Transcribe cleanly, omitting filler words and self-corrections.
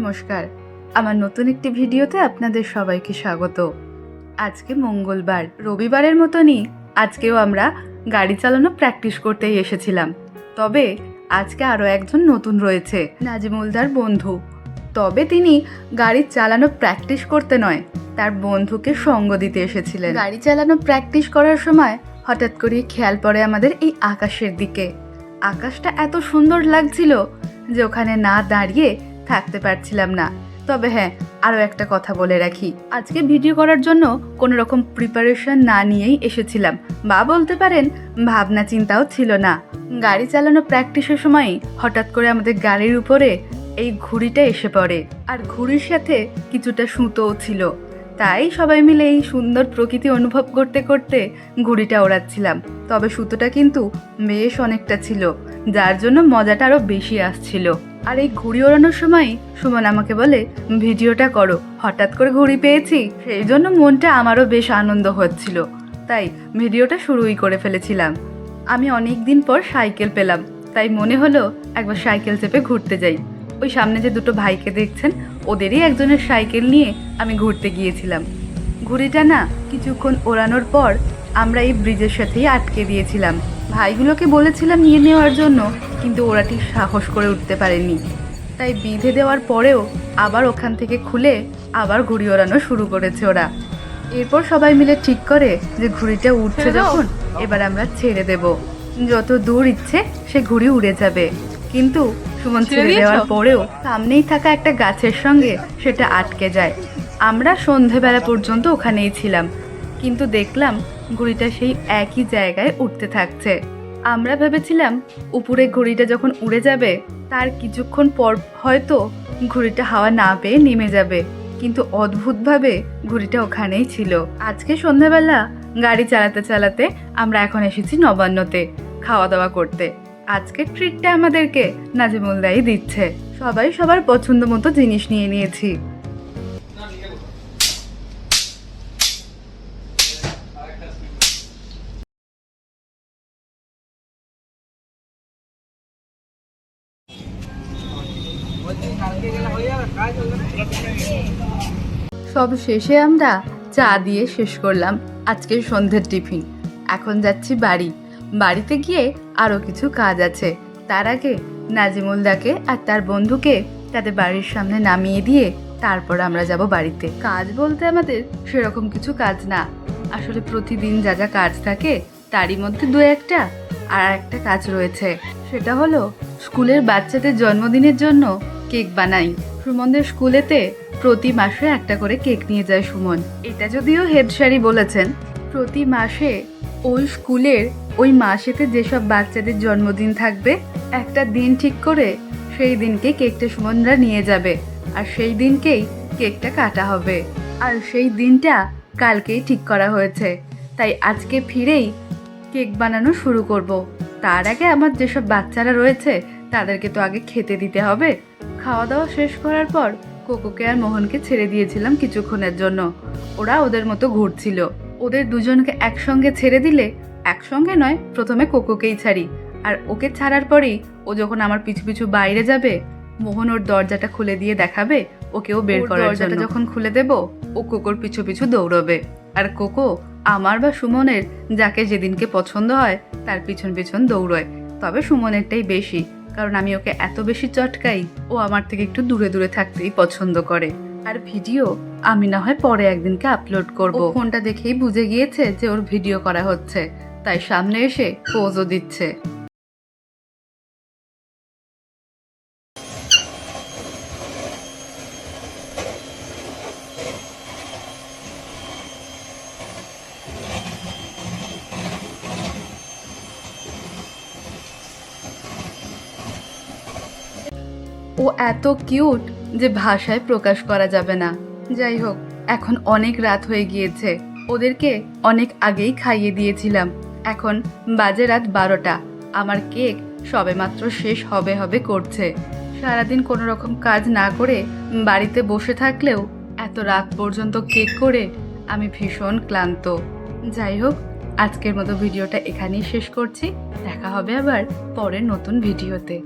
নমস্কার, আমার নতুন একটি ভিডিওতে আপনাদের সবাইকে স্বাগত। আজকে মঙ্গলবার, রবিবারের মতনই আজকেও আমরা গাড়ি চালানো প্র্যাকটিস করতেই এসেছিলাম। তবে আজকে আরও একজন নতুন রয়েছে, নাজিমুলদার বন্ধু। তবে তিনি গাড়ি চালানো প্র্যাকটিস করতে নয়, তার বন্ধুকে সঙ্গ দিতে এসেছিলেন। গাড়ি চালানো প্র্যাকটিস করার সময় হঠাৎ করে খেয়াল পড়ে আমাদের এই আকাশের দিকে। আকাশটা এত সুন্দর লাগছিল যে ওখানে না দাঁড়িয়ে থাকতে পারছিলাম না। তবে হ্যাঁ, আরও একটা কথা বলে রাখি, আজকে ভিডিও করার জন্য কোনো রকম প্রিপারেশন না নিয়েই এসেছিলাম, বা বলতে পারেন ভাবনা চিন্তাও ছিল না। গাড়ি চালানো প্র্যাকটিসের সময় হঠাৎ করে আমাদের গাড়ির উপরে এই ঘুড়িটা এসে পড়ে, আর ঘুড়ির সাথে কিছুটা সুতোও ছিল। তাই সবাই মিলে এই সুন্দর প্রকৃতি অনুভব করতে করতে ঘুড়িটা ওড়াচ্ছিলাম। তবে সুতোটা কিন্তু বেশ অনেকটা ছিল, যার জন্য মজাটা আরও বেশি আসছিল। আর এই ঘুড়ি ওড়ানোর সময় সুমন আমাকে বলে, ভিডিওটা করো, হঠাৎ করে ঘুড়ি পেয়েছি, সেই জন্য মনটা আমারও বেশ আনন্দ হচ্ছিল, তাই ভিডিওটা শুরুই করে ফেলেছিলাম। আমি অনেক দিন পর সাইকেল পেলাম, তাই মনে হলো একবার সাইকেল চেপে ঘুরতে যাই। ওই সামনে যে দুটো ভাইকে দেখছেন, ওদেরই একজনের সাইকেল নিয়ে আমি ঘুরতে গিয়েছিলাম। ঘুড়িটা না কিছুক্ষণ ওড়ানোর পর আমরা এই ব্রিজের সাথেই আটকে দিয়েছিলাম। ভাইগুলোকে বলেছিলাম নিয়ে নেওয়ার জন্য, কিন্তু ওরা ঠিক সাহস করে উঠতে পারেনি। তাই বিঁধে দেওয়ার পরেও আবার ওখান থেকে খুলে আবার ঘুড়ি ওড়ানো শুরু করেছে ওরা। এরপর সবাই মিলে ঠিক করে যে ঘুড়িটা উঠছে যখন, এবার আমরা ছেড়ে দেব, যত দূর ইচ্ছে সে ঘুড়ি উড়ে যাবে। কিন্তু সুমন ছেড়ে দেওয়ার পরেও সামনেই থাকা একটা গাছের সঙ্গে সেটা আটকে যায়। আমরা সন্ধেবেলা পর্যন্ত ওখানেই ছিলাম, কিন্তু দেখলাম ঘুড়িটা সেই একই জায়গায় উঠতে থাকছে। আমরা ভেবেছিলাম উপরে ঘুড়িটা যখন উড়ে যাবে তার কিছুক্ষণ পর হয়তো ঘুড়িটা হাওয়া না পেয়ে নেমে যাবে, কিন্তু অদ্ভুতভাবে ঘুড়িটা ওখানেই ছিল। আজকে সন্ধ্যাবেলা গাড়ি চালাতে চালাতে আমরা এখন এসেছি নবান্নতে খাওয়া দাওয়া করতে। আজকের ট্রিটটা আমাদেরকে নাজিমুলদাই দিচ্ছে। সবাই সবার পছন্দ মতো জিনিস নিয়ে নিয়েছি। সব শেষে আমরা চা দিয়ে শেষ করলাম আজকের সন্ধ্যের টিফিন। এখন যাচ্ছি বাড়িতে গিয়ে আরও কিছু কাজ আছে। তার আগে নাজিমুলদাকে আর তার বন্ধুকে তাদের বাড়ির সামনে নামিয়ে দিয়ে তারপর আমরা যাব বাড়িতে। কাজ বলতে আমাদের সেরকম কিছু কাজ না, আসলে প্রতিদিন যা যা কাজ থাকে তারই মধ্যে দু একটা আর একটা কাজ রয়েছে। সেটা হলো স্কুলের বাচ্চাদের জন্মদিনের জন্য কেক বানাই। সুমনদের স্কুলেতে প্রতি মাসে একটা করে কেক নিয়ে যায় সুমন। এটা যদিও হেড স্যারই বলেছেন, প্রতি মাসে ওই স্কুলের ওই মাসেতে যেসব বাচ্চাদের জন্মদিন থাকবে একটা দিন ঠিক করে সেই দিনকে কেকটা সুমনরা নিয়ে যাবে, আর সেই দিনকেই কেকটা কাটা হবে। আর সেই দিনটা কালকেই ঠিক করা হয়েছে, তাই আজকে ফিরেই কেক বানানো শুরু করব। তার আগে আমার যেসব বাচ্চারা রয়েছে তাদেরকে তো আগে খেতে দিতে হবে। খাওয়া দাওয়া শেষ করার পর কোকোকে আর মোহনকে ছেড়ে দিয়েছিলাম কিছুক্ষণের জন্য। ওরা ওদের মতো ঘুরছিল। ওদের দুজনকে একসঙ্গে ছেড়ে দিলে, একসঙ্গে নয়, প্রথমে কোকোকেই ছাড়ি, আর ওকে ছাড়ার পরেই ও যখন আমার পিছু পিছু বাইরে যাবে, মোহন ওর দরজাটা খুলে দিয়ে দেখাবে ওকেও বের করার জন্য। যখন খুলে দেব ও কোকোর পিছু পিছু দৌড়বে, আর কোকো আমার বা সুমনের যাকে যেদিনকে পছন্দ হয় তার পিছন পিছন দৌড়য়। তবে সুমনেরটাই বেশি, কারণ আমি ওকে এত বেশি চটকাই, ও আমার থেকে একটু দূরে দূরে থাকতেই পছন্দ করে। আর ভিডিও আমি না হয় পরে একদিনকে আপলোড করব। ফোনটা দেখেই বুঝে গিয়েছে যে ওর ভিডিও করা হচ্ছে, তাই সামনে এসে পোজও দিচ্ছে। ও এত কিউট যে ভাষায় প্রকাশ করা যাবে না। যাই হোক, এখন অনেক রাত হয়ে গিয়েছে, ওদেরকে অনেক আগেই খাইয়ে দিয়েছিলাম। এখন বাজে রাত 12টা। আমার কেক সবেমাত্র শেষ হবে করছে। সারাদিন কোনো রকম কাজ না করে বাড়িতে বসে থাকলেও এত রাত পর্যন্ত কেক করে আমি ভীষণ ক্লান্ত। যাই হোক, আজকের মতো ভিডিওটা এখানেই শেষ করছি। দেখা হবে আবার পরের নতুন ভিডিওতে।